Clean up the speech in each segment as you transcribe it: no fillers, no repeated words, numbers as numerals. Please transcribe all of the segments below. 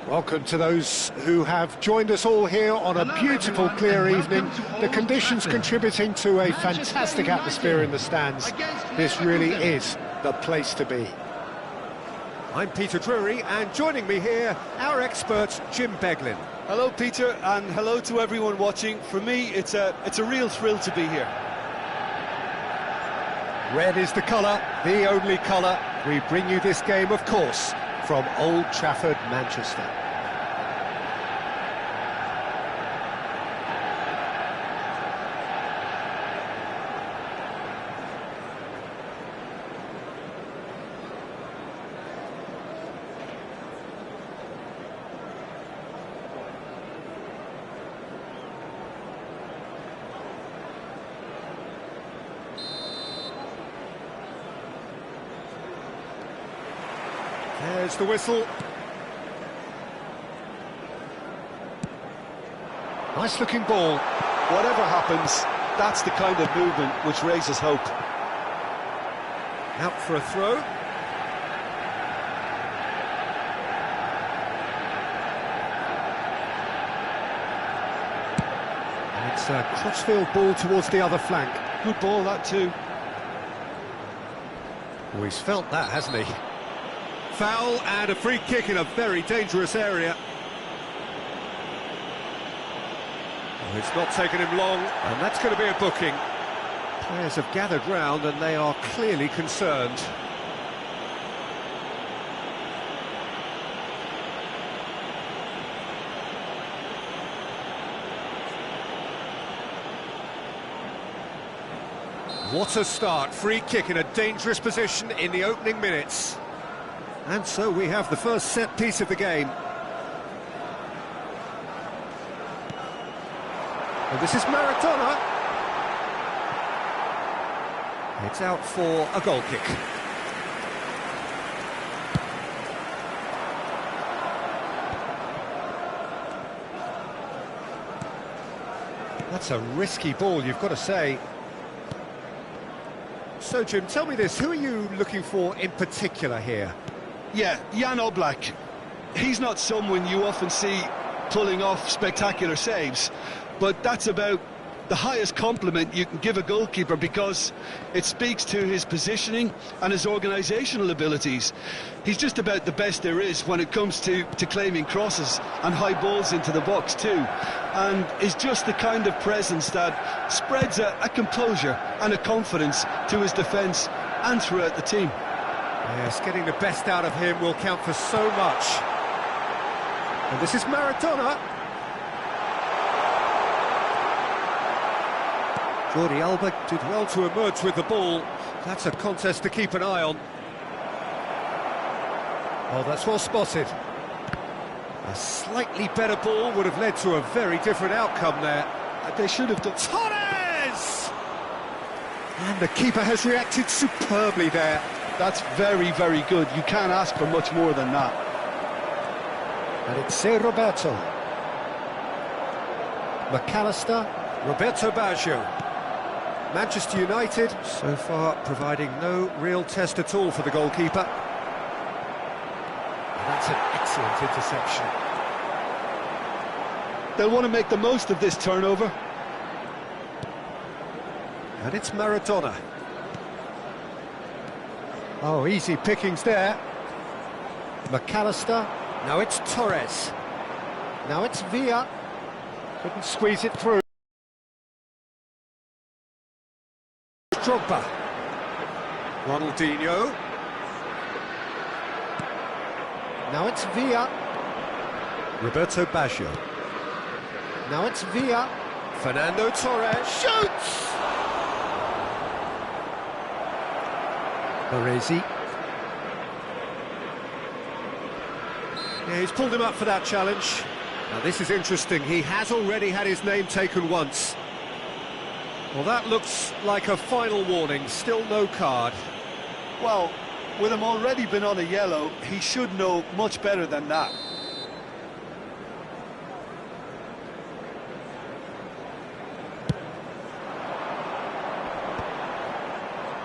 Welcome to those who have joined us all here on a beautiful, clear evening. The conditions contributing to a fantastic atmosphere in the stands. This really is the place to be. I'm Peter Drury, and joining me here, our expert, Jim Beglin. Hello, Peter, and hello to everyone watching. For me, it's a real thrill to be here. Red is the colour, the only colour. We bring you this game, of course, from Old Trafford, Manchester. There's the whistle. Nice looking ball. Whatever happens, that's the kind of movement which raises hope. Out for a throw. And it's a crossfield ball towards the other flank. Good ball, that too. Oh, he's felt that, hasn't he? Foul and a free kick in a very dangerous area. Oh, it's not taken him long, and that's going to be a booking. Players have gathered round and they are clearly concerned. What a start. Free kick in a dangerous position in the opening minutes. And so we have the first set piece of the game. And this is Maradona. It's out for a goal kick. That's a risky ball, you've got to say. So, Jim, tell me this, who are you looking for in particular here? Yeah, Jan Oblak. He's not someone you often see pulling off spectacular saves, but that's about the highest compliment you can give a goalkeeper, because it speaks to his positioning and his organisational abilities. He's just about the best there is when it comes to claiming crosses and high balls into the box too, and is just the kind of presence that spreads a composure and a confidence to his defence and throughout the team. Yes, getting the best out of him will count for so much. And this is Maradona. Jordi Alba did well to emerge with the ball. That's a contest to keep an eye on. Oh, that's well spotted. A slightly better ball would have led to a very different outcome there. They should have done... Torres! And the keeper has reacted superbly there. That's very, very good. You can't ask for much more than that. And it's Roberto. McAllister, Roberto Baggio. Manchester United, so far providing no real test at all for the goalkeeper. And that's an excellent interception. They'll want to make the most of this turnover. And it's Maradona. Oh, easy pickings there. McAllister. Now it's Torres. Now it's Villa. Couldn't squeeze it through. Drogba. Ronaldinho. Now it's Villa. Roberto Baggio. Now it's Villa. Fernando Torres shoots! Baresi. Yeah, he's pulled him up for that challenge. Now this is interesting, he has already had his name taken once. Well, that looks like a final warning, still no card. Well, with him already been on a yellow, he should know much better than that.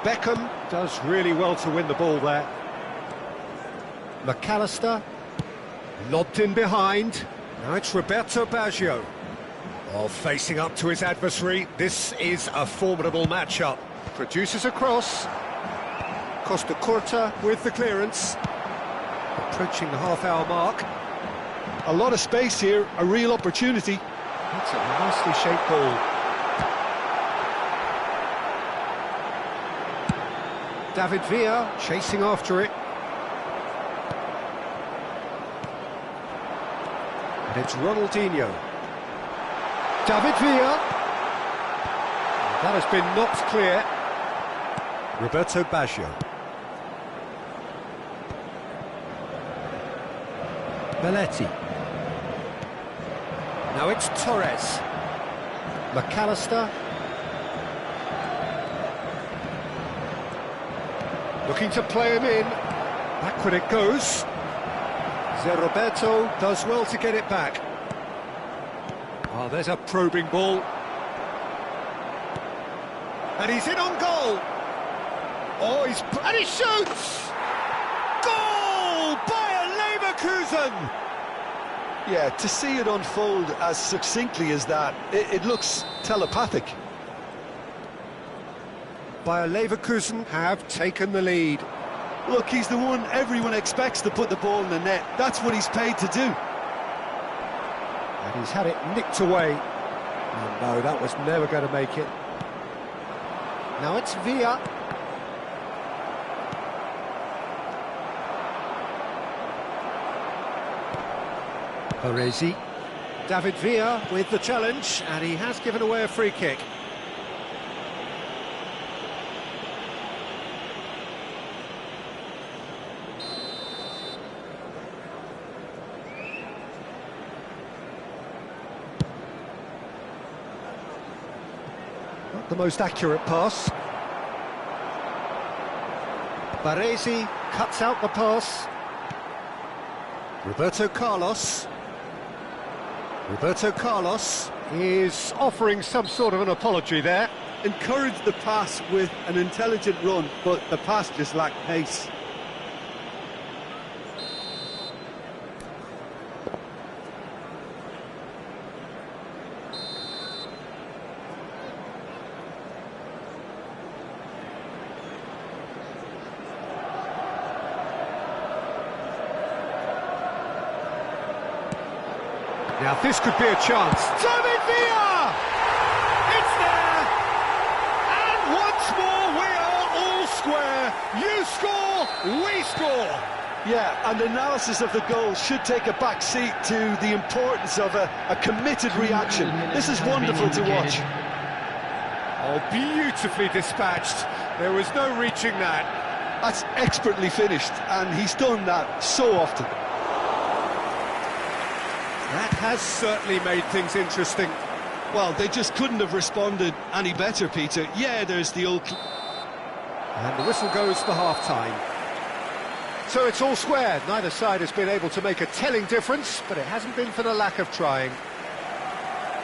Beckham does really well to win the ball there. McAllister. Lobbed in behind. Now it's Roberto Baggio. Oh, facing up to his adversary. This is a formidable matchup. Produces a cross. Costa Curta with the clearance. Approaching the half-hour mark. A lot of space here, a real opportunity. That's a nicely shaped ball. David Villa chasing after it. And it's Ronaldinho. David Villa. That has been knocked clear. Roberto Baggio. Belletti. Now it's Torres. McAllister. Looking to play him in. Backward it goes. Zé Roberto does well to get it back. Oh, there's a probing ball. And he's in on goal. Oh, and he shoots! Goal! Bayer Leverkusen! Yeah, to see it unfold as succinctly as that, it looks telepathic. Bayer Leverkusen have taken the lead. Look, he's the one everyone expects to put the ball in the net. That's what he's paid to do. And he's had it nicked away. Oh no, that was never going to make it. Now it's Villa. Paresi. David Villa with the challenge, and he has given away a free kick. Not the most accurate pass. Paresi cuts out the pass. Roberto Carlos. Roberto Carlos is offering some sort of an apology there. Encouraged the pass with an intelligent run, but the pass just lacked pace. Now this could be a chance. David Villa! It's there! And once more we are all square. You score, we score. Yeah, and analysis of the goal should take a back seat to the importance of a committed reaction. This is wonderful to watch. Oh, beautifully dispatched. There was no reaching that. That's expertly finished, and he's done that so often. That has certainly made things interesting. Well, they just couldn't have responded any better, Peter. Yeah, there's the old... And the whistle goes for half-time. So it's all square. Neither side has been able to make a telling difference, but it hasn't been for the lack of trying.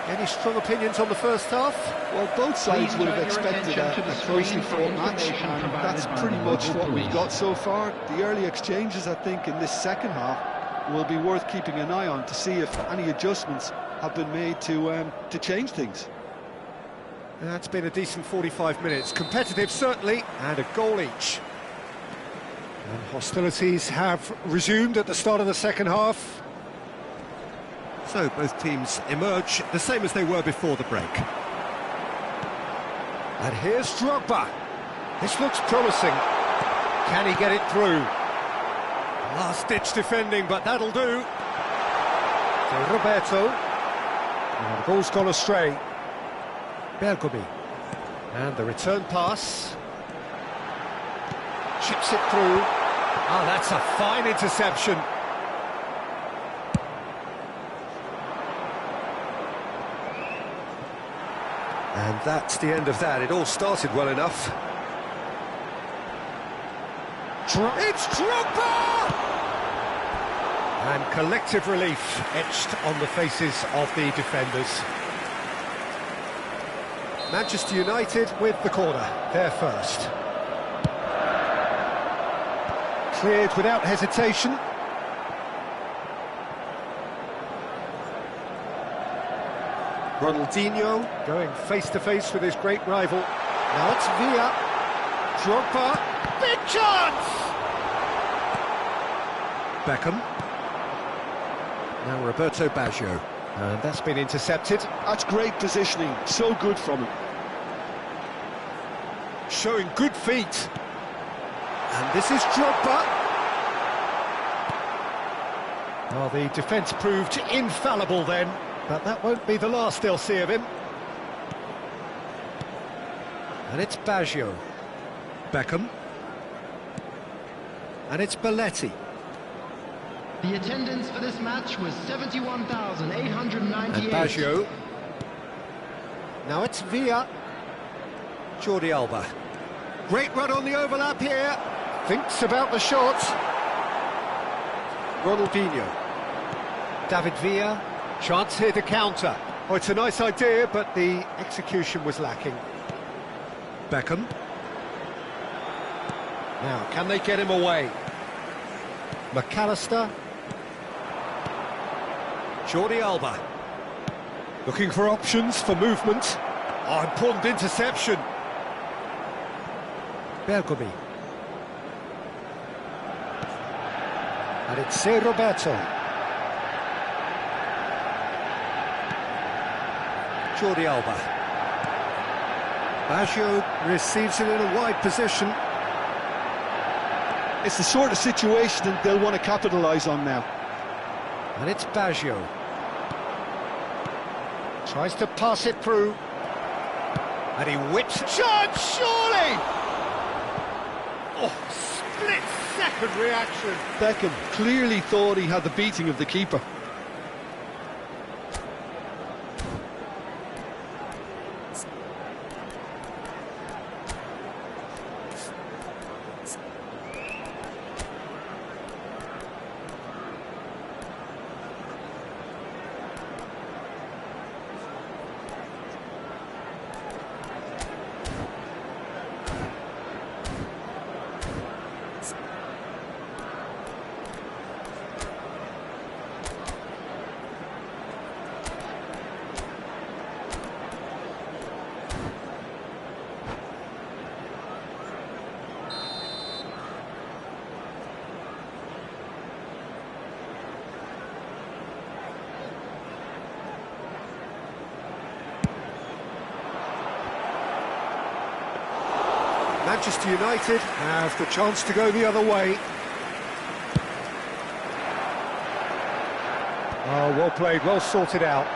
Any strong opinions on the first half? Well, both sides would have expected a closely fought match, and that's pretty much what we've got so far. The early exchanges, I think, in this second half will be worth keeping an eye on to see if any adjustments have been made to change things. That's been a decent 45 minutes. Competitive, certainly, and a goal each. And hostilities have resumed at the start of the second half. So both teams emerge the same as they were before the break. And here's Drogba. This looks promising. Can he get it through? Last-ditch defending, but that'll do. So Roberto. And the ball's gone astray. Bergomi. And the return pass. Chips it through. Oh, that's a fine interception. And that's the end of that. It all started well enough. It's Drogba! And collective relief etched on the faces of the defenders. Manchester United with the corner, they're first. Cleared without hesitation. Ronaldinho going face-to-face with his great rival. Now it's Villa. Drogba. Big chance! Beckham. Now Roberto Baggio. And that's been intercepted. That's great positioning, so good from him. Showing good feet. And this is Drogba. Well, the defence proved infallible then, but that won't be the last they'll see of him. And it's Baggio. Beckham. And it's Belletti. The attendance for this match was 71,898. And Baggio. Now it's Villa. Jordi Alba. Great run on the overlap here. Thinks about the shot. Ronaldinho. David Villa. Chance here to counter. Oh, it's a nice idea, but the execution was lacking. Beckham. Now, can they get him away? McAllister. Jordi Alba. Looking for options for movement. Oh, important interception. Bergomi. And it's Roberto. Jordi Alba. Baggio receives it in a wide position. It's the sort of situation that they'll want to capitalise on now. And it's Baggio. Tries to pass it through. And he whips. Chance, surely! Oh, split-second reaction. Beckham clearly thought he had the beating of the keeper. Manchester United have the chance to go the other way. Oh, well played, well sorted out.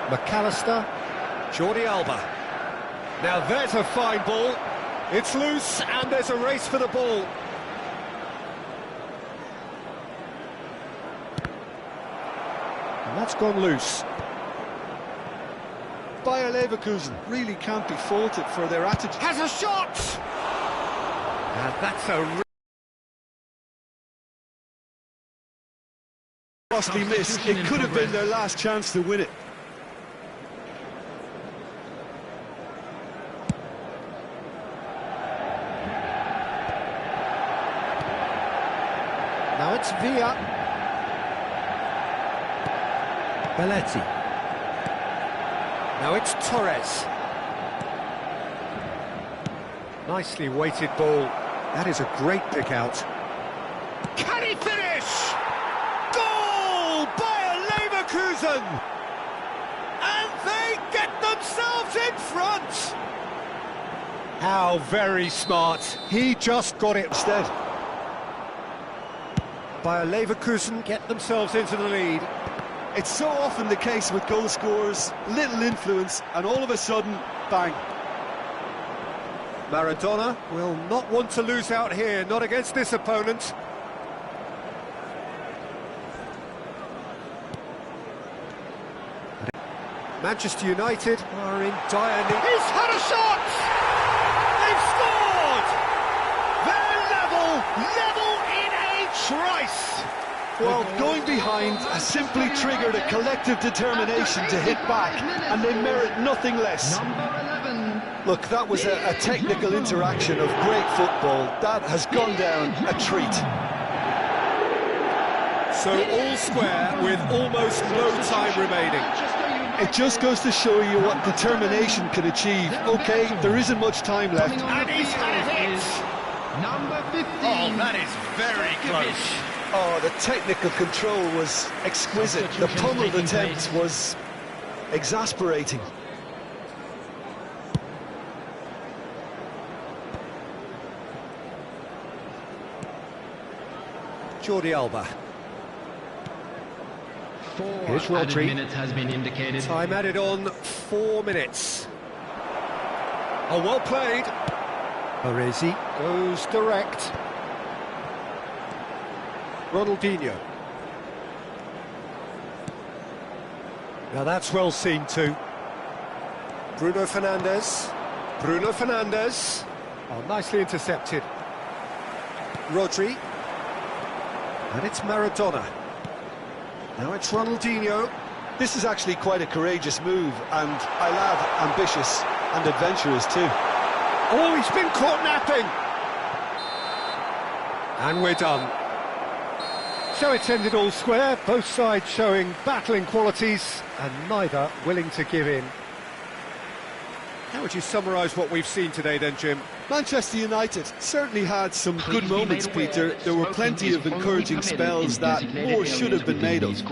McAllister, Jordi Alba. Now there's a fine ball. It's loose and there's a race for the ball. And that's gone loose. Bayer Leverkusen really can't be faulted for their attitude. Has a shot! And that's a costly miss. It could have been their last chance to win it. Now it's Villa. Belletti. Now it's Torres. Nicely weighted ball. That is a great pick out. Can he finish? Goal by Leverkusen! And they get themselves in front! How very smart. He just got it instead. Bayer Leverkusen get themselves into the lead. It's so often the case with goal scorers, little influence, and all of a sudden, bang. Maradona will not want to lose out here, not against this opponent. Manchester United are in dire need. He's had a shot! They've scored! They're level in a trice! Well, going behind has simply triggered a collective determination to hit back, and they merit nothing less. Look, that was a technical interaction of great football. That has gone down a treat. So all square with almost no time remaining. It just goes to show you what determination can achieve. Okay, there isn't much time left. And he's had a hit! Number 15. Oh, that is very close. Oh, the technical control was exquisite. The pummeled attempt was exasperating. Jordi Alba. Here's 4 added Rodri. minutes has been indicated. Time added on 4 minutes. Oh, well played. Baresi goes direct. Ronaldinho. Now that's well seen too. Bruno Fernandes. Bruno Fernandes. Oh, nicely intercepted. Rodri. And it's Maradona. Now it's Ronaldinho. This is actually quite a courageous move, and I love ambitious and adventurous too. Oh, he's been caught napping! And we're done. So it's ended all square, both sides showing battling qualities and neither willing to give in. How would you summarise what we've seen today then, Jim? Manchester United certainly had some good moments, Peter. There were plenty of encouraging spells that more should have been made of.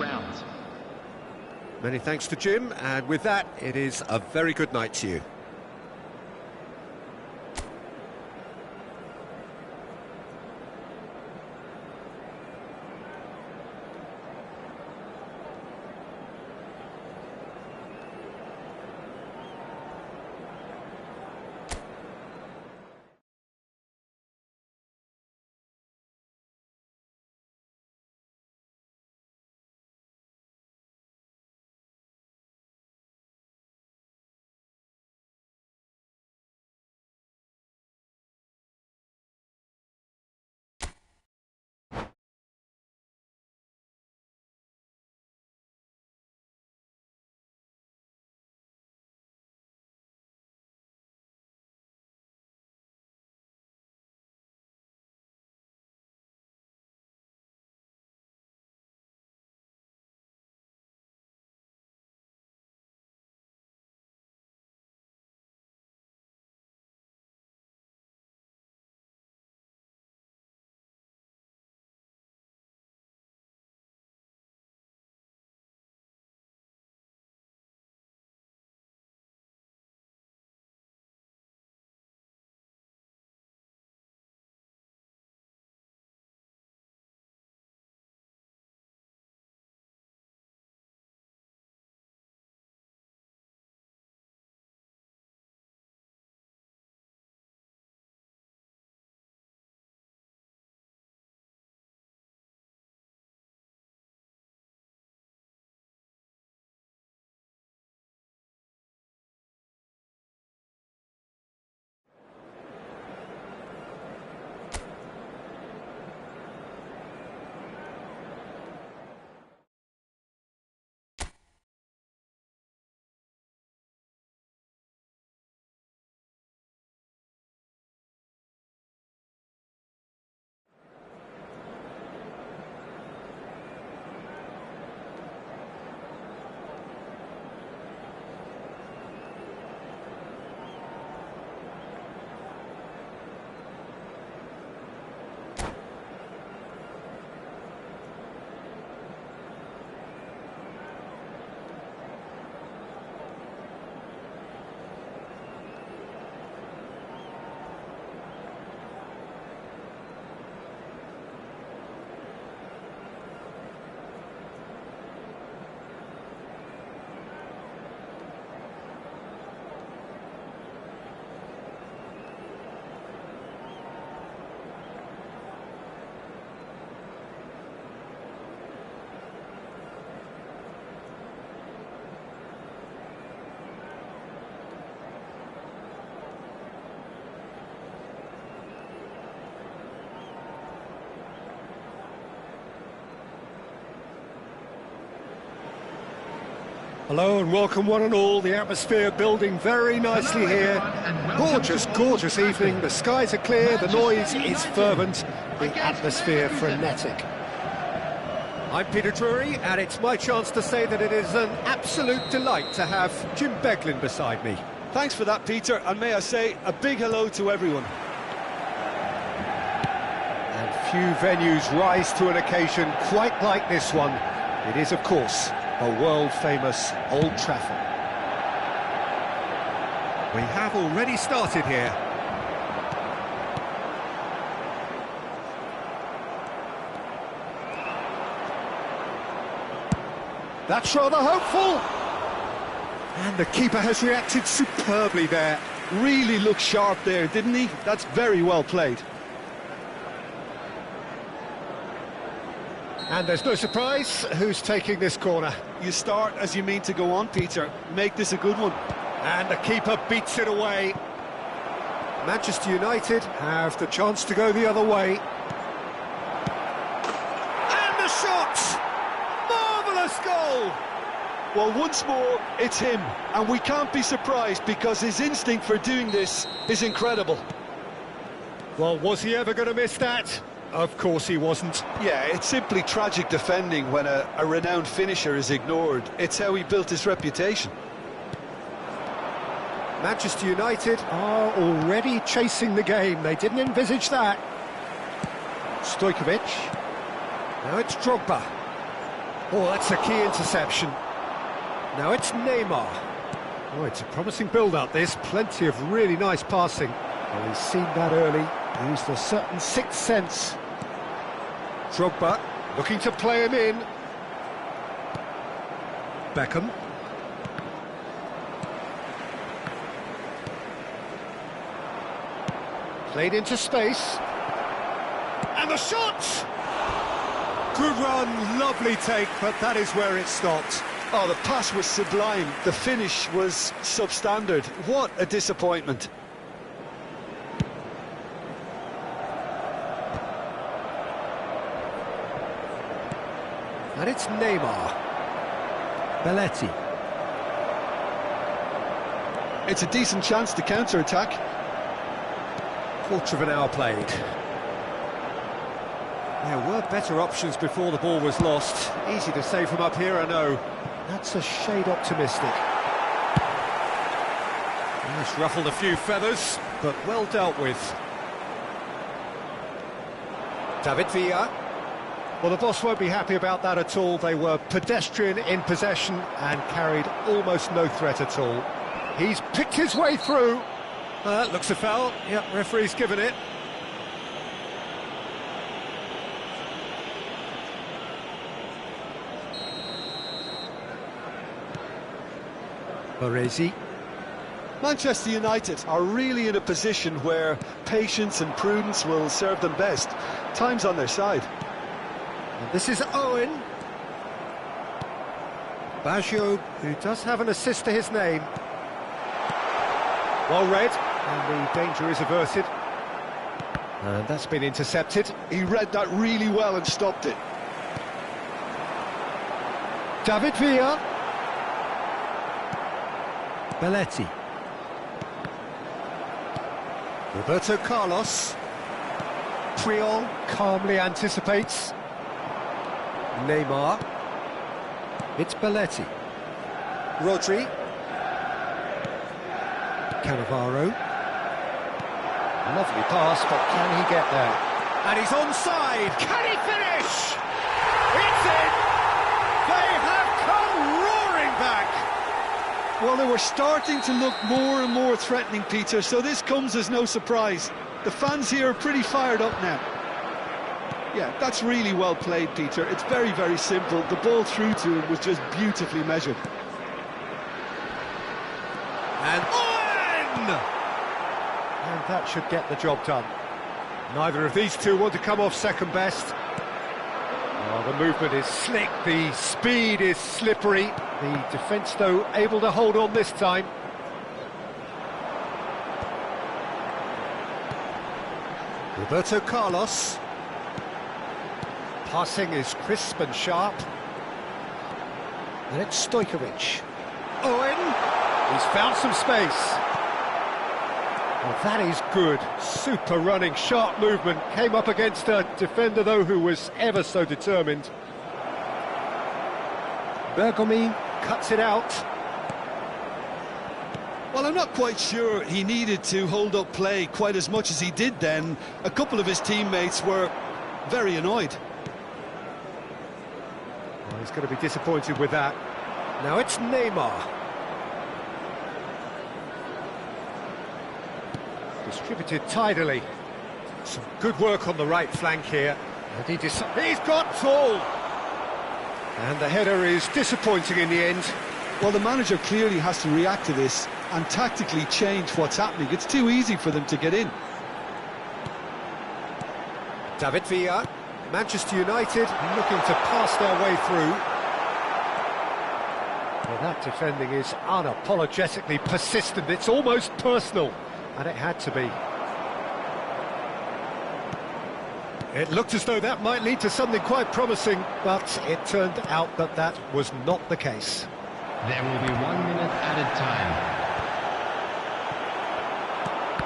Many thanks to Jim, and with that, it is a very good night to you. Hello and welcome one and all. The atmosphere building very nicely here. Gorgeous, gorgeous evening. The skies are clear, the noise is fervent, the atmosphere frenetic. I'm Peter Drury, and it's my chance to say that it is an absolute delight to have Jim Beglin beside me. Thanks for that, Peter, and may I say a big hello to everyone. And few venues rise to an occasion quite like this one. It is, of course, a world-famous Old Trafford. We have already started here. That's rather hopeful. And the keeper has reacted superbly there. Really looked sharp there, didn't he? That's very well played. And there's no surprise who's taking this corner. You start as you mean to go on, Peter. Make this a good one. And the keeper beats it away. Manchester United have the chance to go the other way. And the shot! Marvellous goal! Well, once more, it's him. And we can't be surprised because his instinct for doing this is incredible. Well, was he ever going to miss that? Of course he wasn't. Yeah, it's simply tragic defending when a renowned finisher is ignored. It's how he built his reputation. Manchester United are already chasing the game. They didn't envisage that. Stojkovic. Now it's Drogba. Oh, that's a key interception. Now it's Neymar. Oh, it's a promising build-up, this. Plenty of really nice passing. Well, he's seen that early. Used a certain sixth sense. Drogba looking to play him in. Beckham. Played into space. And the shot! Good run, lovely take, but that is where it stopped. Oh, the pass was sublime. The finish was substandard. What a disappointment. And it's Neymar. Belletti. It's a decent chance to counter-attack. Quarter of an hour played. There were better options before the ball was lost. Easy to say from up here, I know. That's a shade optimistic. It's ruffled a few feathers, but well dealt with. David Villa. Well, the boss won't be happy about that at all. They were pedestrian in possession and carried almost no threat at all. He's picked his way through. That looks a foul. Yep, referee's given it. Baresi. Manchester United are really in a position where patience and prudence will serve them best. Time's on their side. And this is Owen. Baggio, who does have an assist to his name. Well read, and the danger is averted. And that's been intercepted. He read that really well and stopped it. David Villa. Belletti. Roberto Carlos. Puyol calmly anticipates. Neymar. It's Belletti. Rodri. Cannavaro. Lovely pass, but can he get there? And he's onside. Can he finish? It's in! They have come roaring back! Well, they were starting to look more and more threatening, Peter, so this comes as no surprise. The fans here are pretty fired up now. Yeah, that's really well played, Peter. It's very, very simple. The ball through to him was just beautifully measured. And Owen! And that should get the job done. Neither of these two want to come off second best. Oh, the movement is slick, the speed is slippery. The defence, though, able to hold on this time. Roberto Carlos. Passing is crisp and sharp. And it's Stojkovic. Owen. He's found some space. Well, that is good. Super running, sharp movement. Came up against a defender, though, who was ever so determined. Bergomi cuts it out. Well, I'm not quite sure he needed to hold up play quite as much as he did then. A couple of his teammates were very annoyed. Oh, he's going to be disappointed with that. Now it's Neymar. Distributed tidily. Some good work on the right flank here. And he's got tall! And the header is disappointing in the end. Well, the manager clearly has to react to this and tactically change what's happening. It's too easy for them to get in. David Villa, Manchester United looking to pass their way through. Well, that defending is unapologetically persistent. It's almost personal, and it had to be. It looked as though that might lead to something quite promising, but it turned out that that was not the case. There will be 1 minute added time.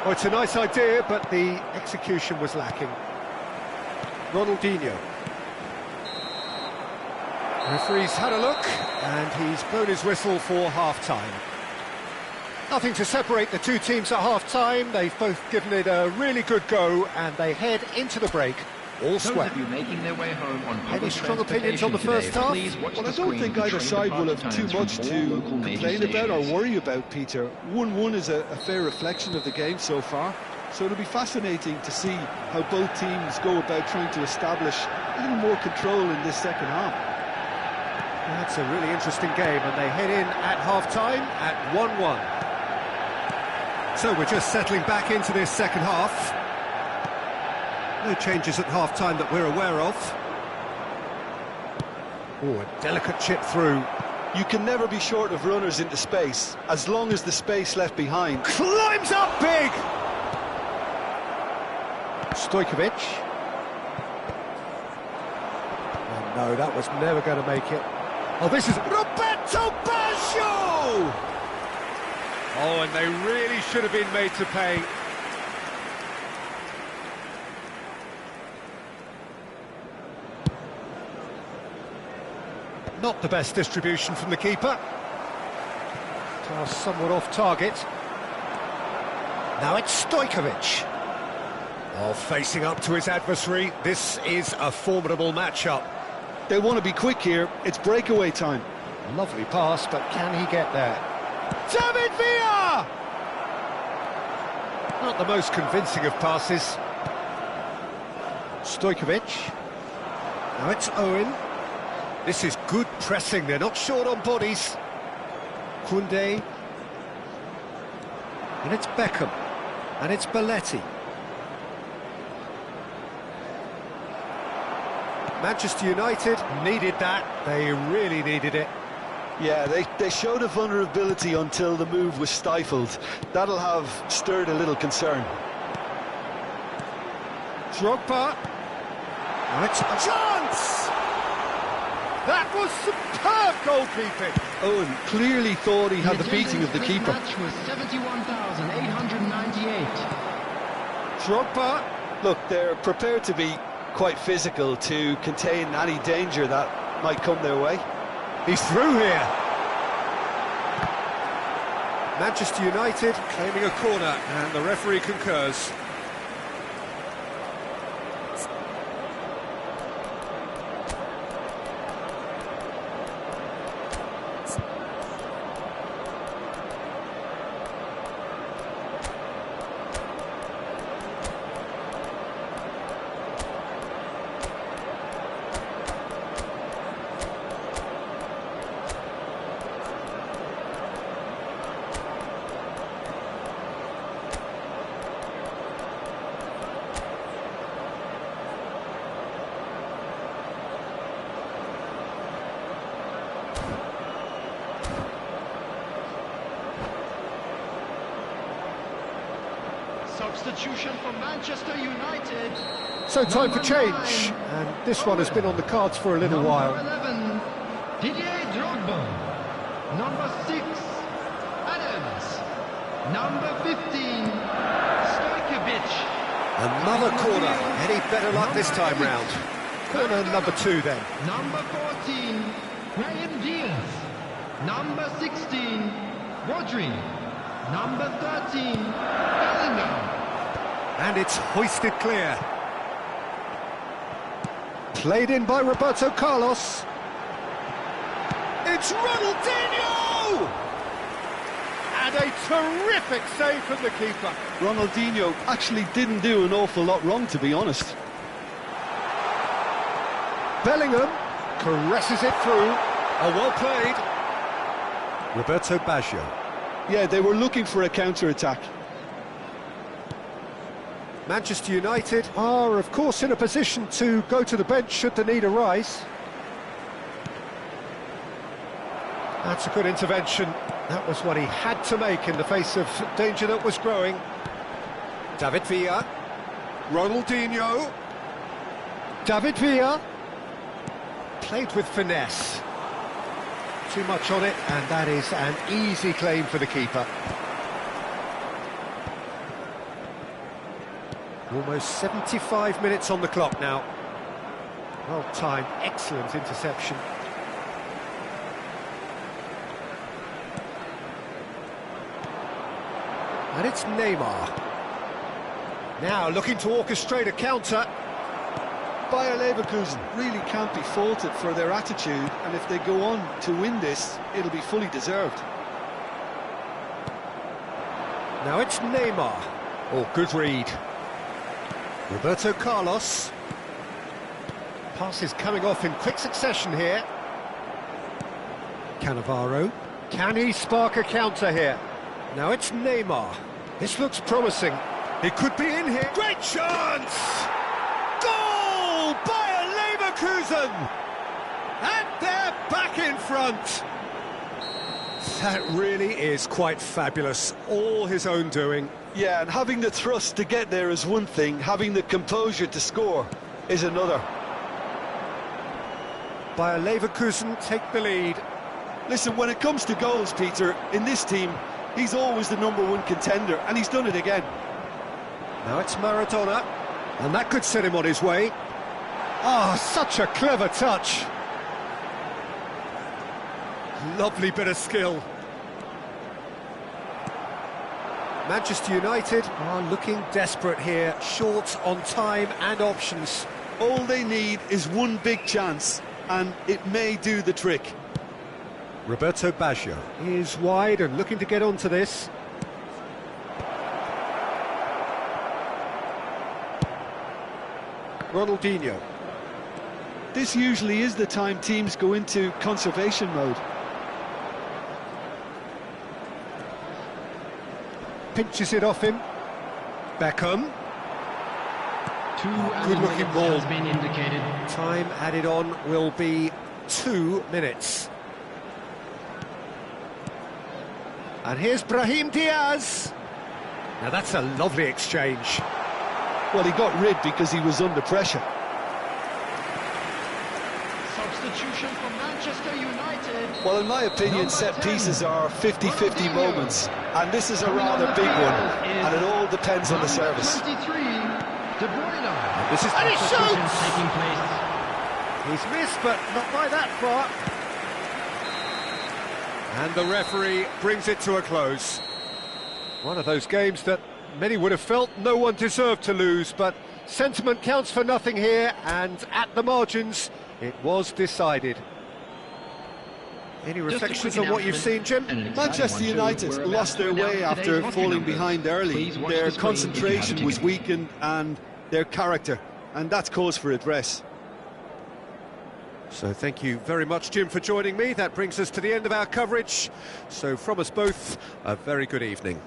Oh, it's a nice idea, but the execution was lacking. Ronaldinho. The referee's had a look, and he's blown his whistle for half-time. Nothing to separate the two teams at half-time. They've both given it a really good go, and they head into the break all square. Those of you making their way home on public Any strong opinions on the transportation first half? today, please watch Well, the I don't screen think for either train side will have departure too times much from all to local major complain about or stations. worry about, Peter. 1-1 is a fair reflection of the game so far, so it'll be fascinating to see how both teams go about trying to establish a little more control in this second half. That's a really interesting game, and they head in at half-time at 1-1. So we're just settling back into this second half. No changes at half-time that we're aware of. Oh, a delicate chip through. You can never be short of runners into space, as long as the space left behind. Climbs up big! Stojkovic. Oh no, that was never going to make it. Oh, this is Roberto Baggio! Oh, and they really should have been made to pay. Not the best distribution from the keeper. Pass somewhat off target. Now it's Stojkovic. Oh, facing up to his adversary. This is a formidable matchup. They want to be quick here. It's breakaway time. Lovely pass, but can he get there? David Villa! Not the most convincing of passes. Stojkovic. Now it's Owen. This is good pressing. They're not short on bodies. Koundé. And it's Beckham. And it's Belletti. Manchester United needed that. They really needed it. Yeah, they showed a vulnerability until the move was stifled. That'll have stirred a little concern. Drogba. Now it's a chance! That was superb goalkeeping. Owen clearly thought he had the beating of the keeper. The match was 71,898. Drogba. Look, they're prepared to be quite physical to contain any danger that might come their way. He's through here. Manchester United claiming a corner, and the referee concurs. Substitution for Manchester United. So time for Number change, 9, and this one has been on the cards for a little Number while. 11, Didier Drogba. Number 6, Adams. Number 15, Stojkovic. Another corner. Any better luck this time round? Corner number 2 then. Number 14, Brahim Diaz. Number 16, Rodri. Number 13, Bellingham. And it's hoisted clear. Played in by Roberto Carlos. It's Ronaldinho! And a terrific save from the keeper. Ronaldinho actually didn't do an awful lot wrong, to be honest. Bellingham caresses it through. Oh, well played. Roberto Baggio. Yeah, they were looking for a counter-attack. Manchester United are, of course, in a position to go to the bench should the need arise. That's a good intervention. That was what he had to make in the face of danger that was growing. David Villa. Ronaldinho. David Villa. Played with finesse. Too much on it, and that is an easy claim for the keeper. Almost 75 minutes on the clock now. Well timed, excellent interception. And it's Neymar. Now looking to orchestrate a counter. Bayer Leverkusen really can't be faulted for their attitude, and if they go on to win this, it'll be fully deserved. Now it's Neymar. Oh, good read. Roberto Carlos. Passes coming off in quick succession here. Cannavaro. Can he spark a counter here? Now it's Neymar. This looks promising. It could be in here. Great chance! Goal! Bayer Leverkusen! And they're back in front. That really is quite fabulous. All his own doing. Yeah, and having the thrust to get there is one thing, having the composure to score is another. Bayer Leverkusen take the lead. Listen, when it comes to goals, Peter, in this team, he's always the #1 contender, and he's done it again. Now it's Maradona, and that could set him on his way. Ah, such a clever touch. Lovely bit of skill. Manchester United are looking desperate here, short on time and options. All they need is one big chance, and it may do the trick. Roberto Baggio is wide and looking to get onto this. Ronaldinho. This usually is the time teams go into conservation mode. Pinches it off him. Beckham. Good-looking ball. has been indicated. Time added on will be 2 minutes. And here's Brahim Diaz. Now that's a lovely exchange. Well, he got rid because he was under pressure. Substitution for Manchester United. Well, in my opinion, set pieces are 50-50 moments, and this is a rather big one, and it all depends on the service. 23, De Bruyne. This is And he shoots! Taking place. He's missed, but not by that far. And the referee brings it to a close. One of those games that many would have felt no one deserved to lose, but sentiment counts for nothing here, and at the margins, it was decided. Any reflections on what you've seen, Jim? Manchester United lost their way after falling behind early. Their concentration was weakened, and their character, and that's cause for address. So thank you very much, Jim, for joining me. That brings us to the end of our coverage. So from us both, a very good evening.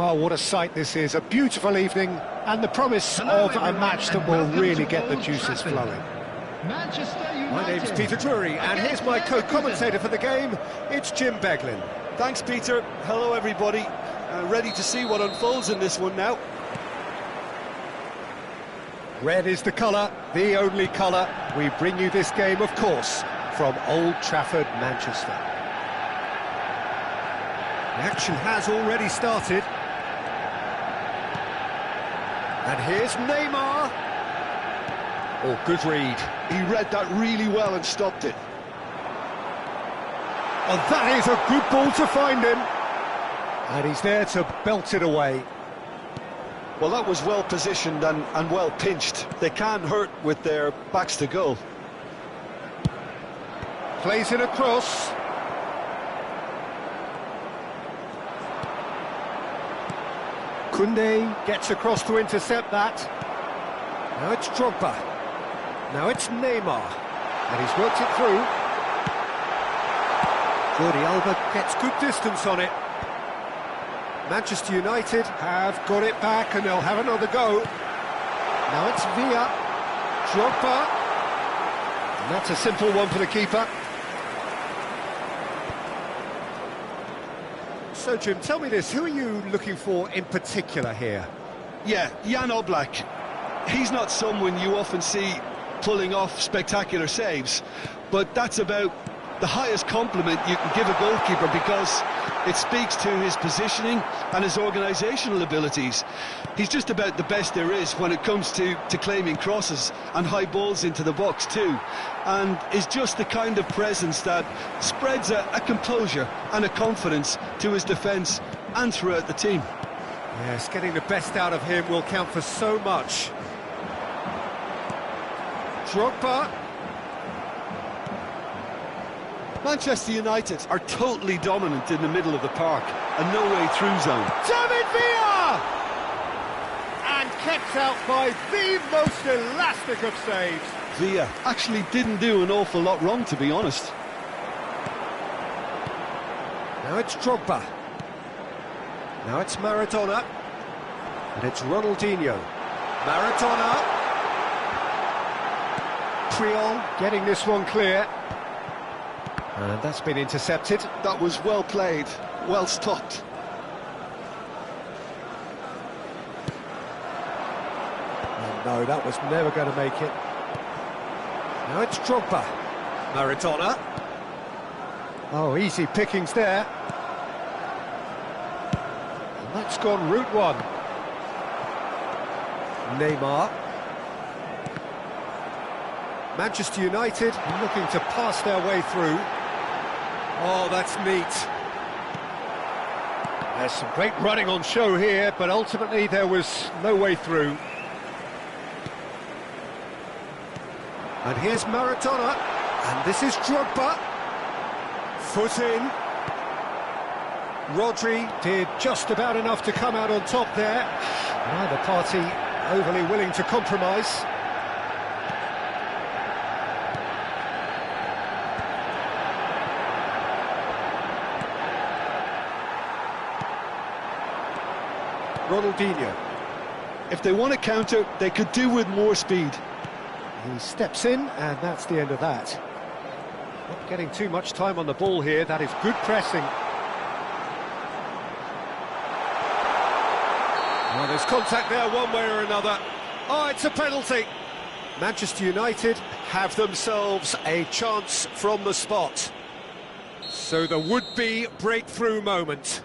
Well, what a sight this is. A beautiful evening and the promise of a match that will really get the juices flowing. Manchester United. My name's Peter Drury, and here's my co-commentator for the game. It's Jim Beglin. Thanks, Peter. Hello, everybody. Ready to see what unfolds in this one now. Red is the colour, the only colour. We bring you this game, of course, from Old Trafford, Manchester. The action has already started. And here's Neymar. Oh, good read. He read that really well and stopped it. Oh, that is a good ball to find him. And he's there to belt it away. Well, that was well positioned and well pinched. They can't hurt with their backs to goal. Plays it across. Koundé gets across to intercept that. Now it's Drogba. Now it's Neymar. And he's worked it through. Jordi Alba gets good distance on it. Manchester United have got it back and they'll have another go. Now it's Villa. Drogba. And that's a simple one for the keeper. So, Jim, tell me this, who are you looking for in particular here? Yeah, Jan Oblak. He's not someone you often see pulling off spectacular saves, but that's about the highest compliment you can give a goalkeeper because it speaks to his positioning and his organisational abilities. He's just about the best there is when it comes to claiming crosses and high balls into the box too, and is just the kind of presence that spreads a composure and a confidence to his defence and throughout the team. Yes, getting the best out of him will count for so much. Drogba. Manchester United are totally dominant in the middle of the park, a no-way-through zone. David Villa! And kept out by the most elastic of saves. Villa actually didn't do an awful lot wrong, to be honest. Now it's Drogba. Now it's Maradona. And it's Ronaldinho. Maradona. Triol getting this one clear. And that's been intercepted. That was well played, well stopped. Oh, no, that was never going to make it. Now it's Drogba. Maradona. Oh, easy pickings there. And that's gone route one. Neymar. Manchester United looking to pass their way through. Oh, that's neat. There's some great running on show here, but ultimately there was no way through. And here's Maradona, and this is Drogba. Foot in. Rodri did just about enough to come out on top there. Neither party overly willing to compromise. Ronaldinho. If they want to counter, they could do with more speed. He steps in, and that's the end of that. Not getting too much time on the ball here. That is good pressing. Oh, there's contact there one way or another. Oh, it's a penalty. Manchester United have themselves a chance from the spot. So the would-be breakthrough moment.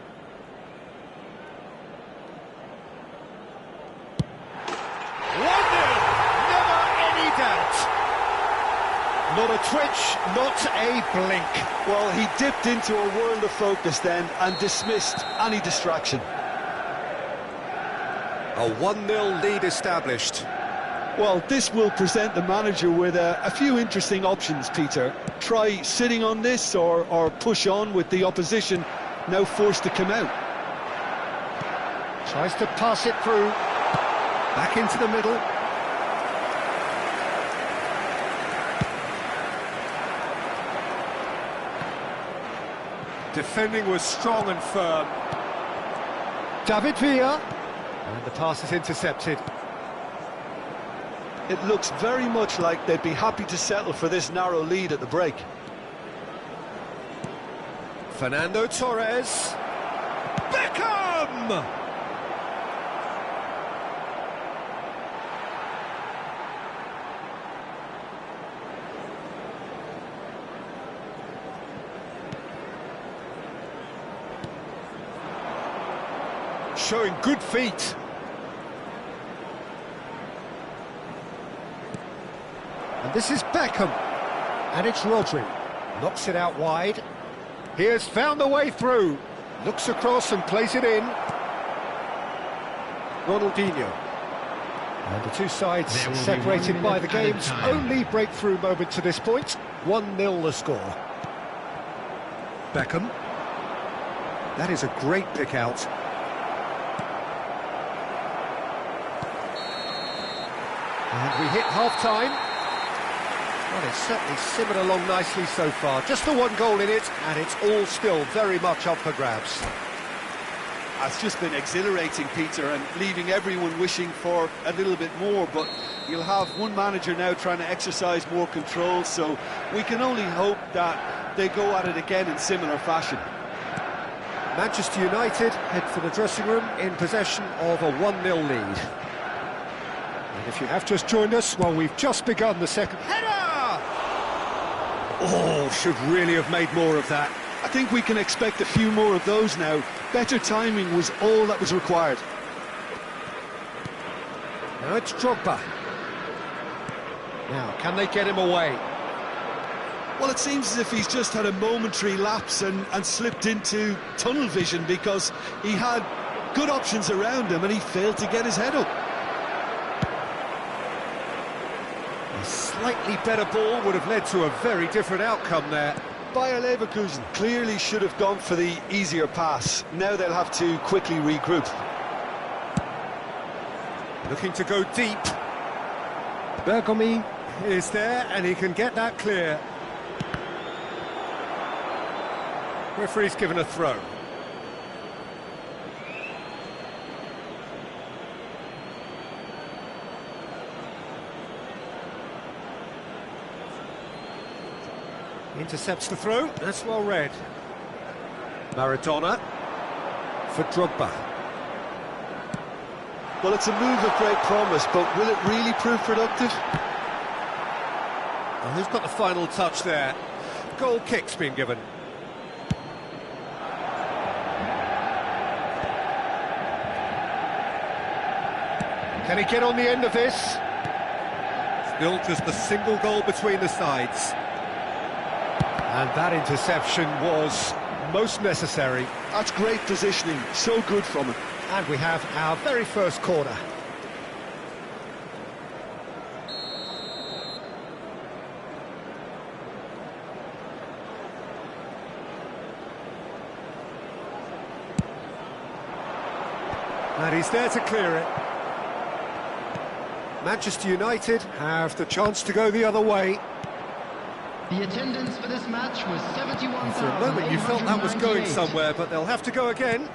Not a twitch, not a blink. Well, he dipped into a world of focus then and dismissed any distraction. A 1-0 lead established. Well, this will present the manager with a few interesting options, Peter. Try sitting on this or push on with the opposition now forced to come out. Tries to pass it through. Back into the middle. Defending was strong and firm. David Villa. And the pass is intercepted. It looks very much like they'd be happy to settle for this narrow lead at the break. Fernando Torres. Beckham! Showing good feet. And this is Beckham. And it's Rodri. Knocks it out wide. He has found the way through. Looks across and plays it in. Ronaldinho. And the two sides separated by the game's only breakthrough moment to this point. 1-0 the score. Beckham. That is a great pick out. And we hit half-time. Well, it's certainly simmered along nicely so far. Just the one goal in it, and it's all still very much up for grabs. It's just been exhilarating, Peter, and leaving everyone wishing for a little bit more, but you'll have one manager now trying to exercise more control, so we can only hope that they go at it again in similar fashion. Manchester United head for the dressing room in possession of a 1-0 lead. And if you have just joined us, well, we've just begun the second... Header! Oh, should really have made more of that. I think we can expect a few more of those now. Better timing was all that was required. Now it's Drogba. Now, can they get him away? Well, it seems as if he's just had a momentary lapse and slipped into tunnel vision, because he had good options around him and he failed to get his head up. A slightly better ball would have led to a very different outcome there. Bayer Leverkusen clearly should have gone for the easier pass. Now they'll have to quickly regroup. Looking to go deep. Bergomi Is there, and he can get that clear. Referee's given a throw. Intercepts the throw, that's well read. Maradona for Drogba. Well, it's a move of great promise, but will it really prove productive? Well, who's got the final touch there? Goal kick's been given. Can he get on the end of this? Still just a single goal between the sides. And that interception was most necessary. That's great positioning, so good from him. And we have our very first corner. And he's there to clear it. Manchester United have the chance to go the other way. The attendance for this match was 71,000. For a moment you felt that was going somewhere, but they'll have to go again.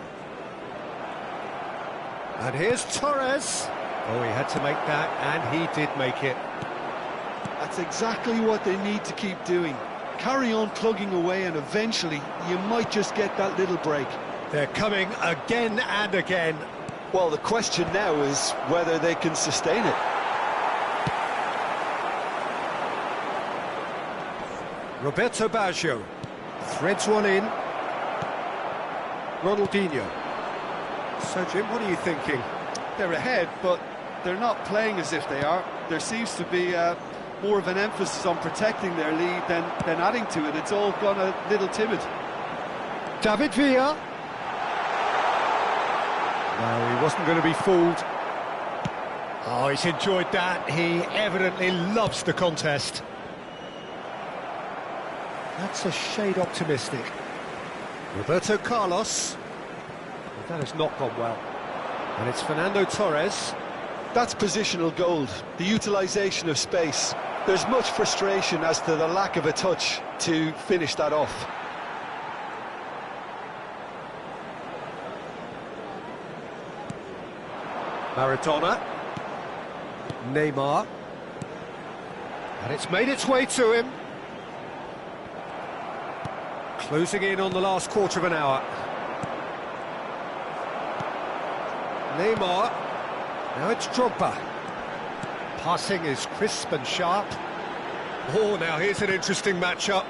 And here's Torres. Oh, he had to make that, and he did make it. That's exactly what they need to keep doing. Carry on plugging away, and eventually you might just get that little break. They're coming again and again. Well, the question now is whether they can sustain it. Roberto Baggio threads one in. Ronaldinho. So, Jim, what are you thinking? They're ahead, but they're not playing as if they are. There seems to be more of an emphasis on protecting their lead than adding to it. It's all gone a little timid. David Villa. No, he wasn't going to be fooled. Oh, he's enjoyed that. He evidently loves the contest. That's a shade optimistic. Roberto Carlos. Well, that has not gone well. And it's Fernando Torres. That's positional gold, the utilisation of space. There's much frustration as to the lack of a touch to finish that off. Maradona. Neymar. And it's made its way to him. Closing in on the last quarter of an hour. Neymar. Now it's Drogba. Passing is crisp and sharp. Oh, now here's an interesting matchup.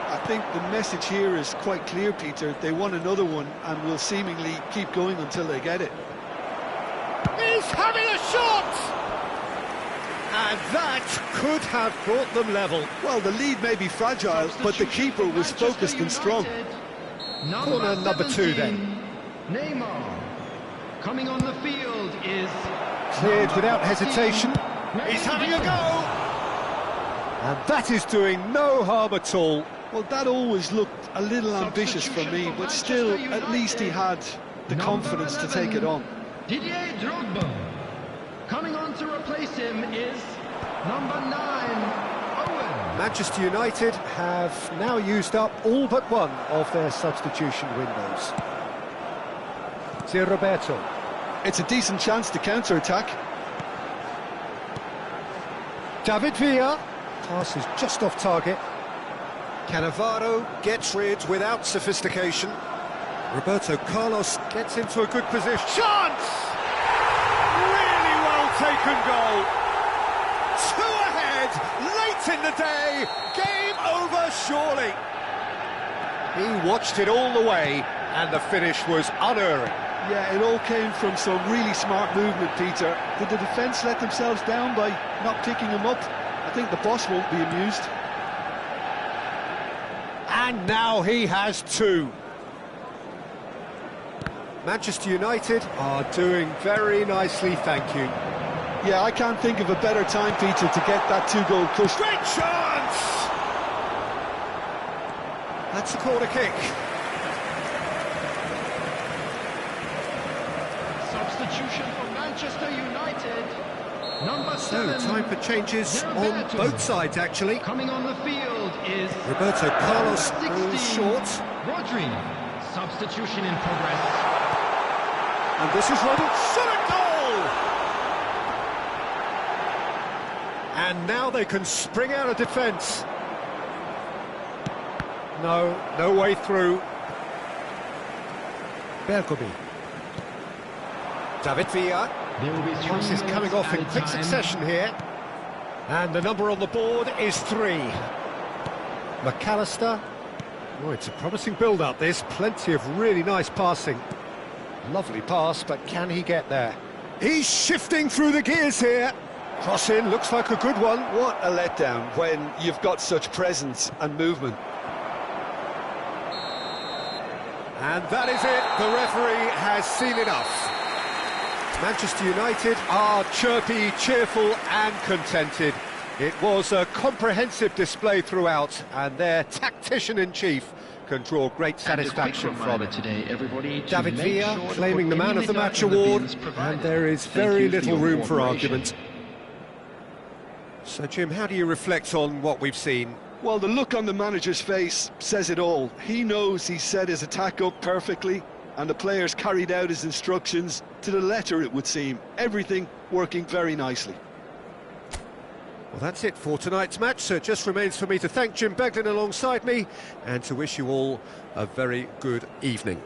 I think the message here is quite clear, Peter. They want another one and will seemingly keep going until they get it. He's having a shot! And that could have brought them level. Well, the lead may be fragile, but the keeper was focused and strong. Corner number 2 then. Neymar. Coming on the field is... Cleared without hesitation. He's having a go! And that is doing no harm at all. Well, that always looked a little ambitious for me, but still, at least he had the confidence to take it on. Didier Drogba. Coming on to replace him is number 9, Owen. Manchester United have now used up all but one of their substitution windows. Roberto. It's a decent chance to counter-attack. David Villa. Pass is just off target. Cannavaro gets rid without sophistication. Roberto Carlos gets into a good position. Chance! Really well taken goal. 2 ahead, late in the day. Game over, surely. He watched it all the way, and the finish was unerring. Yeah, it all came from some really smart movement, Peter. Did the defence let themselves down by not picking him up? I think the boss won't be amused. And now he has 2. Manchester United are doing very nicely, thank you. Yeah, I can't think of a better time, Peter, to get that 2-goal push. Great chance! That's a corner kick. Substitution for Manchester United. Number 7. So, time for changes on both sides, actually. Coming on the field is... Roberto Carlos 16, falls short. Rodri. Substitution in progress. And this is Rodri. Shot a goal! And now they can spring out of defence. No way through. Bergomi. David Villa. Passes coming off in quick succession here. And the number on the board is 3. McAllister. Oh, it's a promising build-up, this. Plenty of really nice passing. Lovely pass, but can he get there? He's shifting through the gears here. Cross in, looks like a good one. What a letdown when you've got such presence and movement. And that is it. The referee has seen enough. Manchester United are chirpy, cheerful and contented. It was a comprehensive display throughout, and their tactician-in-chief can draw great satisfaction from it. Today, everybody, David Villa claiming the Man of the Match award, and there is very little room for argument. So, Jim, how do you reflect on what we've seen? Well, the look on the manager's face says it all. He knows he set his attack up perfectly, and the players carried out his instructions to the letter, it would seem. Everything working very nicely. Well, that's it for tonight's match, so it just remains for me to thank Jim Beglin alongside me and to wish you all a very good evening.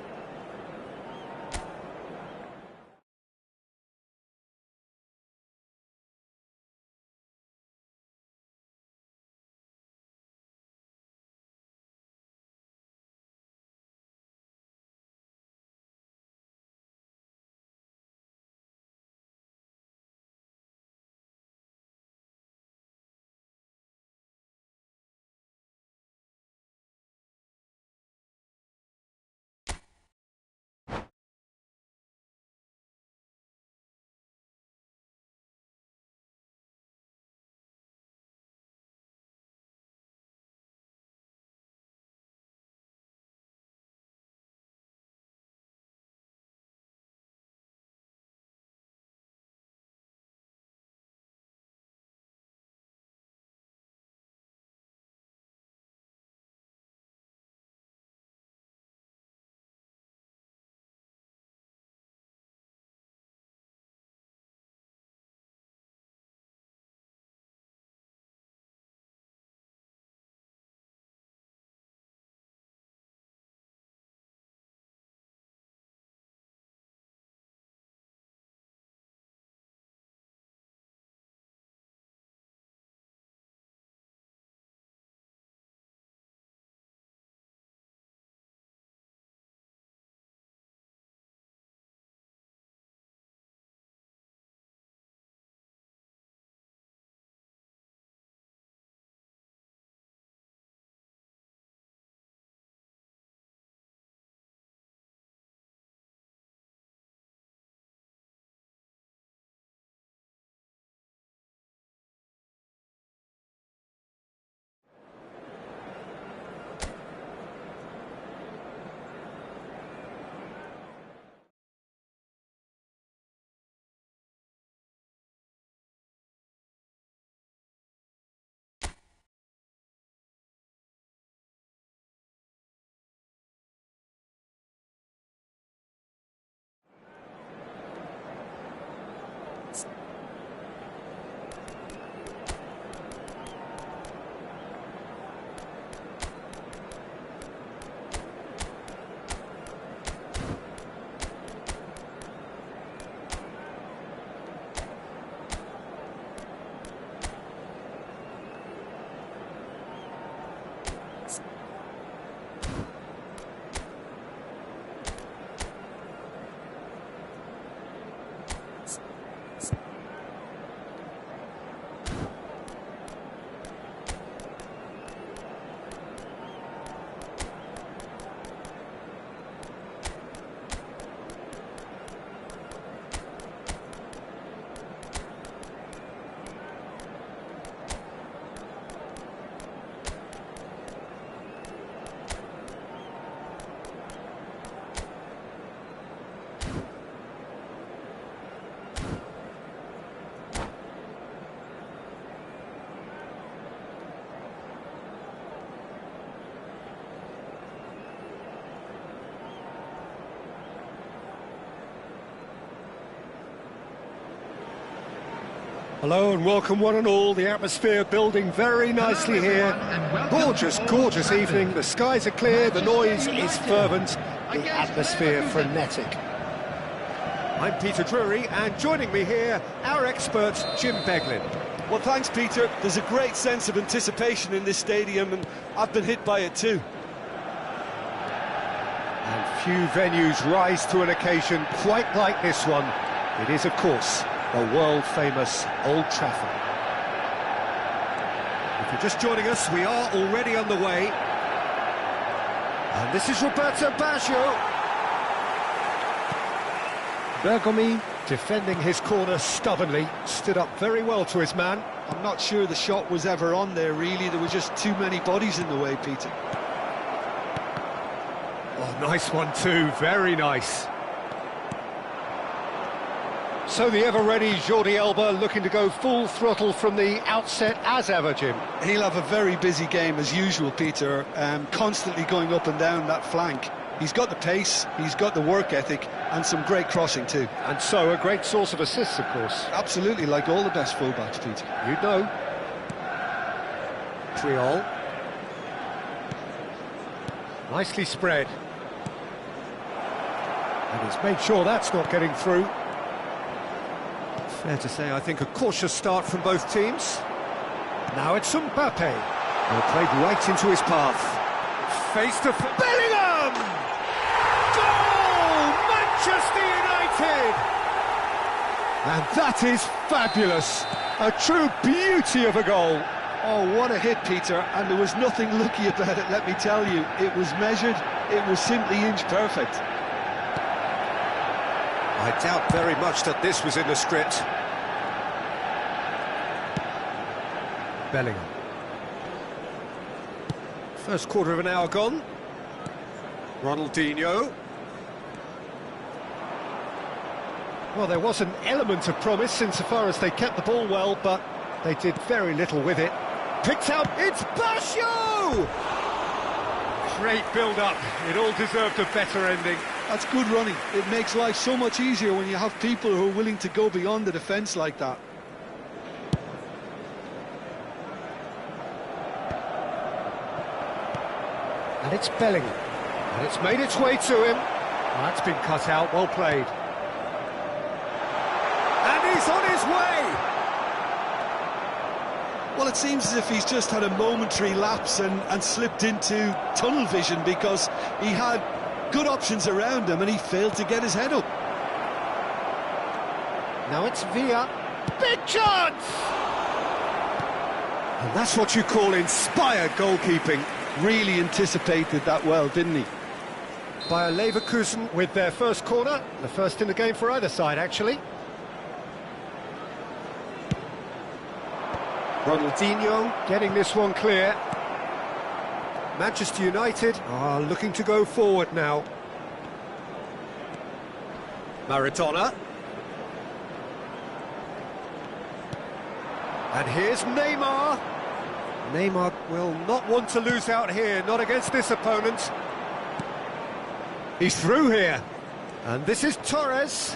Hello and welcome one and all. The atmosphere building very nicely here. Gorgeous, gorgeous evening. The skies are clear, the noise is fervent, the atmosphere frenetic. I'm Peter Drury, and joining me here, our expert, Jim Beglin. Well, thanks, Peter. There's a great sense of anticipation in this stadium, and I've been hit by it too. And few venues rise to an occasion quite like this one. It is, of course, the world-famous Old Trafford. If you're just joining us, we are already on the way. And this is Roberto Baggio. Bergomi, defending his corner stubbornly, stood up very well to his man. I'm not sure the shot was ever on there, really. There were just too many bodies in the way, Peter. Oh, nice one too, very nice. So the ever-ready Jordi Alba looking to go full throttle from the outset as ever, Jim. He'll have a very busy game as usual, Peter, constantly going up and down that flank. He's got the pace, he's got the work ethic, and some great crossing too. And so a great source of assists, of course. Absolutely, like all the best fullbacks, Peter. You know. Triol. Nicely spread. And he's made sure that's not getting through. Fair to say, I think a cautious start from both teams. Now it's Mbappe. Well, played right into his path. Face to Bellingham! Goal! Manchester United! And that is fabulous. A true beauty of a goal. Oh, what a hit, Peter, and there was nothing lucky about it, let me tell you. It was measured, it was simply inch perfect. I doubt very much that this was in the script. Bellingham. First quarter of an hour gone. Ronaldinho. Well, there was an element of promise insofar as they kept the ball well, but they did very little with it. Picked out, it's Baggio! Great build-up. It all deserved a better ending. That's good running. It makes life so much easier when you have people who are willing to go beyond the defence like that. And it's Bellingham. And it's made its way to him. Well, that's been cut out, well played. And he's on his way! Well, it seems as if he's just had a momentary lapse and slipped into tunnel vision, because he had good options around him and he failed to get his head up. Now it's Villa. Big chance! And that's what you call inspired goalkeeping. Really anticipated that well, didn't he? Bayer Leverkusen with their first corner. The first in the game for either side, actually. Ronaldinho getting this one clear. Manchester United are looking to go forward now. Maradona. And here's Neymar. Neymar will not want to lose out here, not against this opponent. He's through here. And this is Torres.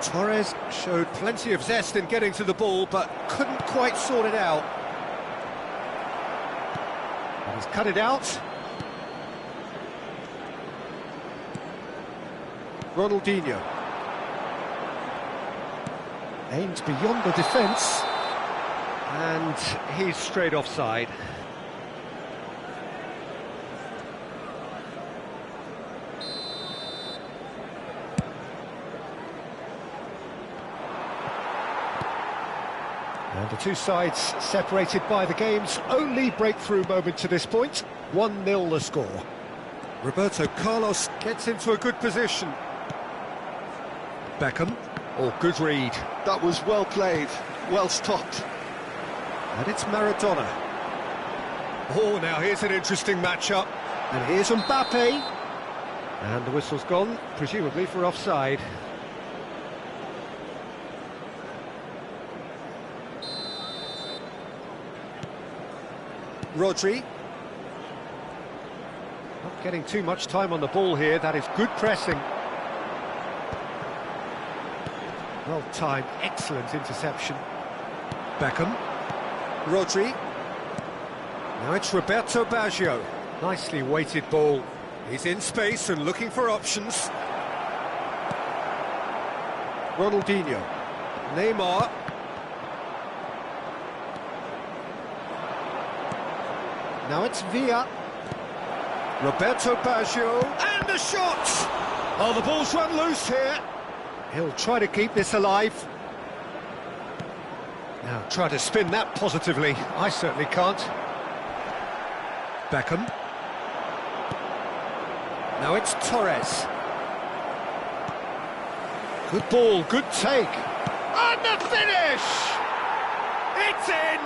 Torres showed plenty of zest in getting to the ball, but couldn't quite sort it out. And he's cut it out. Ronaldinho. Aimed beyond the defence. And he's straight offside. And the two sides separated by the game's only breakthrough moment to this point. 1-0 the score. Roberto Carlos Gets into a good position. Beckham. Oh, good read. That was well played, well stopped. And it's Maradona. Oh, now here's an interesting matchup. And here's Mbappe. And the whistle's gone, presumably for offside. Rodri. Not getting too much time on the ball here. That is good pressing. Well timed, excellent interception. Beckham. Rodri. Now it's Roberto Baggio. Nicely weighted ball. He's in space and looking for options. Ronaldinho. Neymar. Now it's Villa. Roberto Baggio. And the shot! Oh, the ball's run loose here. He'll try to keep this alive. Now try to spin that positively. I certainly can't. Beckham. Now it's Torres. Good ball, good take. And the finish! It's in!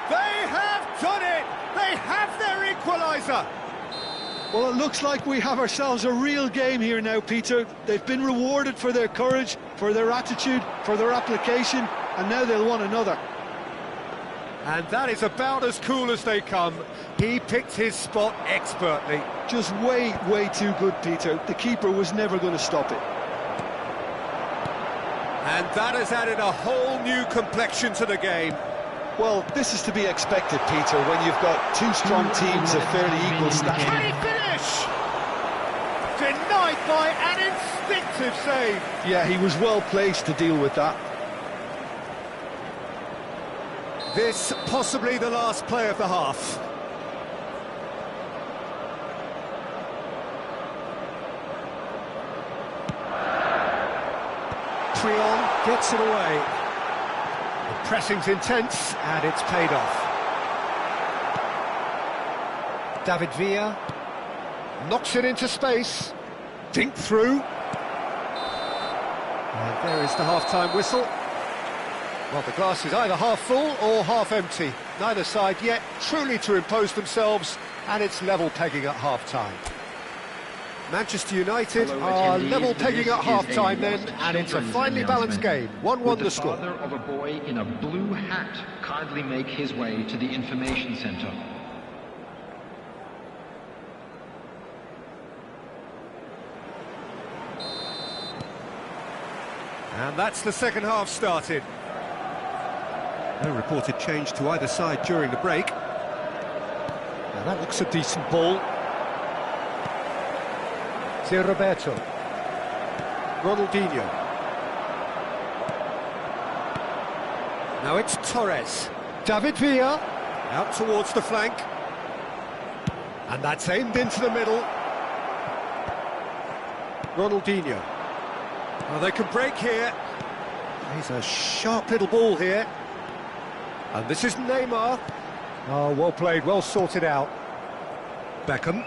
They have done it! They have their equaliser! Well, it looks like we have ourselves a real game here now, Peter. They've been rewarded for their courage, for their attitude, for their application, and now they'll want another. And that is about as cool as they come. He picked his spot expertly. Just way too good, Peter. The keeper was never going to stop it. And that has added a whole new complexion to the game. Well, this is to be expected, Peter, when you've got two strong teams of fairly equal stature. Can he finish? Denied by an instinctive save. Yeah, he was well placed to deal with that. This possibly the last play of the half. Trion gets it away. The pressing's intense, and it's paid off. David Villa knocks it into space. Dink through. And there is the half-time whistle. Well, the glass is either half full or half empty. Neither side yet truly to impose themselves, and it's level pegging at half-time. Manchester United are level pegging at half-time then, and it's a finely balanced game. 1-1 the score. The father of a boy in a blue hat kindly make his way to the information centre. And that's the second half started. No reported change to either side during the break. Now that looks a decent ball. Roberto. Ronaldinho. Now it's Torres. David Villa. Out towards the flank. And that's aimed into the middle. Ronaldinho. Oh, they can break here. He's a sharp little ball here. And this is Neymar. Oh, well played, well sorted out. Beckham.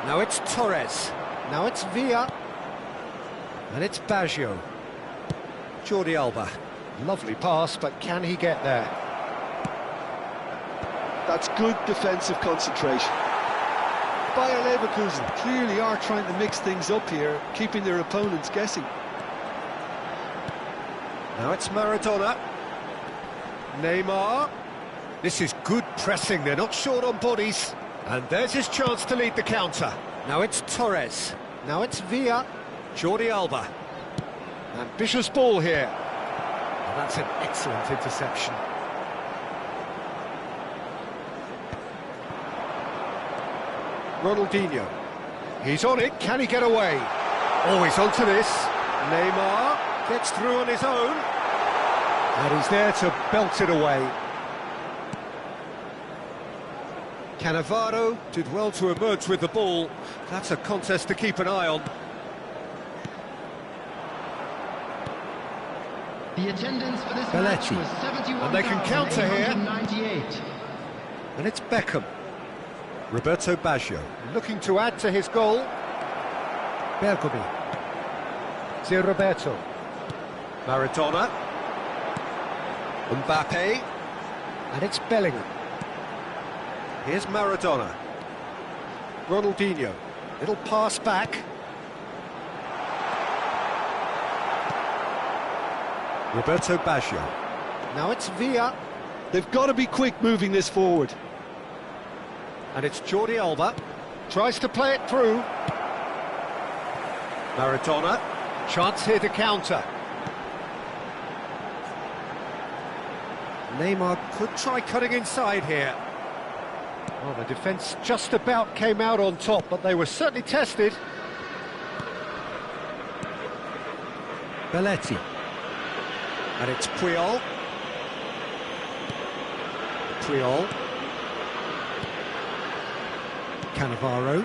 Now it's Torres. Now it's Villa. And it's Baggio. Jordi Alba. Lovely pass, but can he get there? That's good defensive concentration. Bayer Leverkusen clearly are trying to mix things up here, keeping their opponents guessing. Now it's Maradona. Neymar. This is good pressing, they're not short on bodies. And there's his chance to lead the counter. Now it's Torres. Now it's Villa. Jordi Alba. Ambitious ball here. And that's an excellent interception. Ronaldinho. He's on it, can he get away? Oh, he's onto this. Neymar gets through on his own. And he's there to belt it away. Cannavaro did well to emerge with the ball. That's a contest to keep an eye on. The attendance for this Belletti. match was 71,898. And they can counter here. And it's Beckham. Roberto Baggio looking to add to his goal. Bergomi. Roberto. Maradona. Mbappe. And it's Bellingham. Here's Maradona. Ronaldinho. Little pass back. Roberto Baggio. Now it's Villa. They've got to be quick moving this forward. And it's Jordi Alba. Tries to play it through. Maradona. Chance here to counter. Neymar could try cutting inside here. Well, the defence just about came out on top, but they were certainly tested. Belletti. And it's Puyol. Puyol. Cannavaro.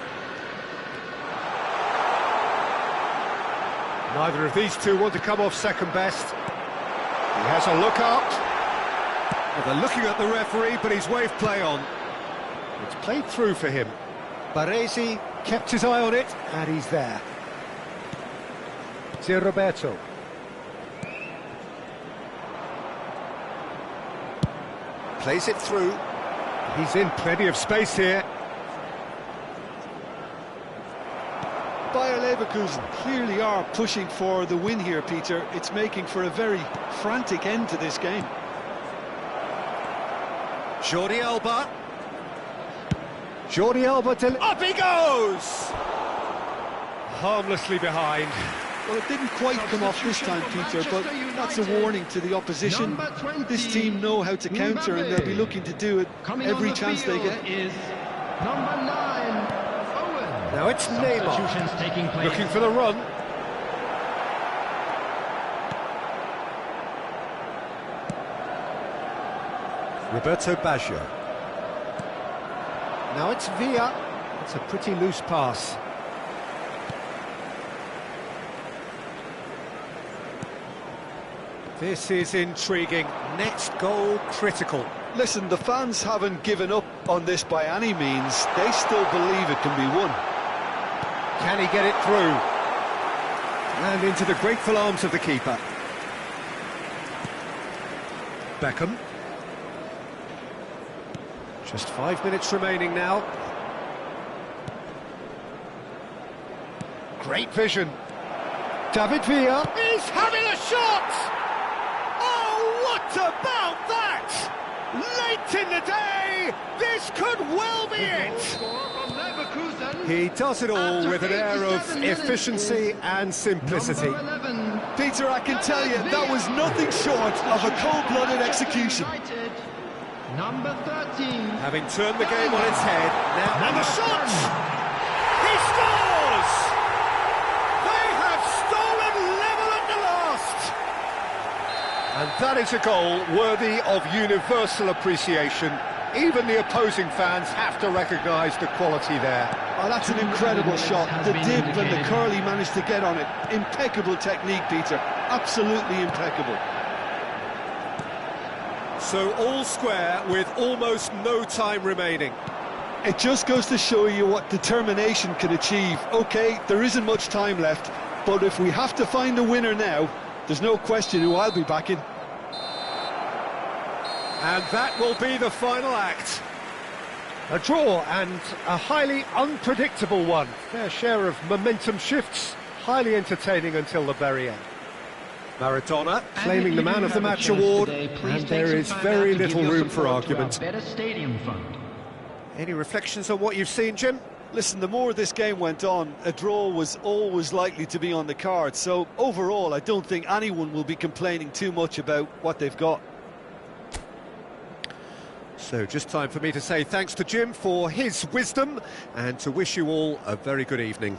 Neither of these two want to come off second best. He has a look up. Well, they're looking at the referee, but he's waved play on. It's played through for him. Baresi kept his eye on it, And he's there. Zé Roberto. plays it through. He's in plenty of space here. Bayer Leverkusen clearly are pushing for the win here, Peter. It's making for a very frantic end to this game. Jordi Alba. Jordi Alba Up he goes! Harmlessly behind. Well, it didn't quite come off this time, Peter, but that's a warning to the opposition. This team know how to counter, and they'll be looking to do it every chance they get. Is number 9, Owen. Now it's Neymar Substitutions taking place. looking for the run. Roberto Baggio. Now it's Villa. It's a pretty loose pass. This is intriguing. Next goal critical. Listen, the fans haven't given up on this by any means. They still believe it can be won. Can he get it through? And into the grateful arms of the keeper. Beckham. Just 5 minutes remaining now. Great vision. David Villa is having a shot! Oh, what about that? Late in the day, this could well be it! He does it all with an air of efficiency and simplicity. Peter, I can tell you, that was nothing short of a cold-blooded execution. Number 13. Having turned the game on its head, now... And the shot! He scores! They have stolen level at the last! And that is a goal worthy of universal appreciation. Even the opposing fans have to recognise the quality there. Oh, that's an incredible shot. The dip and the curl he managed to get on it. Impeccable technique, Peter. Absolutely impeccable. So all square with almost no time remaining. It just goes to show you what determination can achieve. OK, there isn't much time left, but if we have to find a winner now, there's no question who I'll be backing. And that will be the final act. A draw and a highly unpredictable one. Fair share of momentum shifts, highly entertaining until the very end. Maradona claiming the Man of the Match award, and there is very little room for argument. Better stadium fund. Any reflections on what you've seen, Jim? Listen, the more this game went on, a draw was always likely to be on the card. So overall, I don't think anyone will be complaining too much about what they've got. So just time for me to say thanks to Jim for his wisdom and to wish you all a very good evening.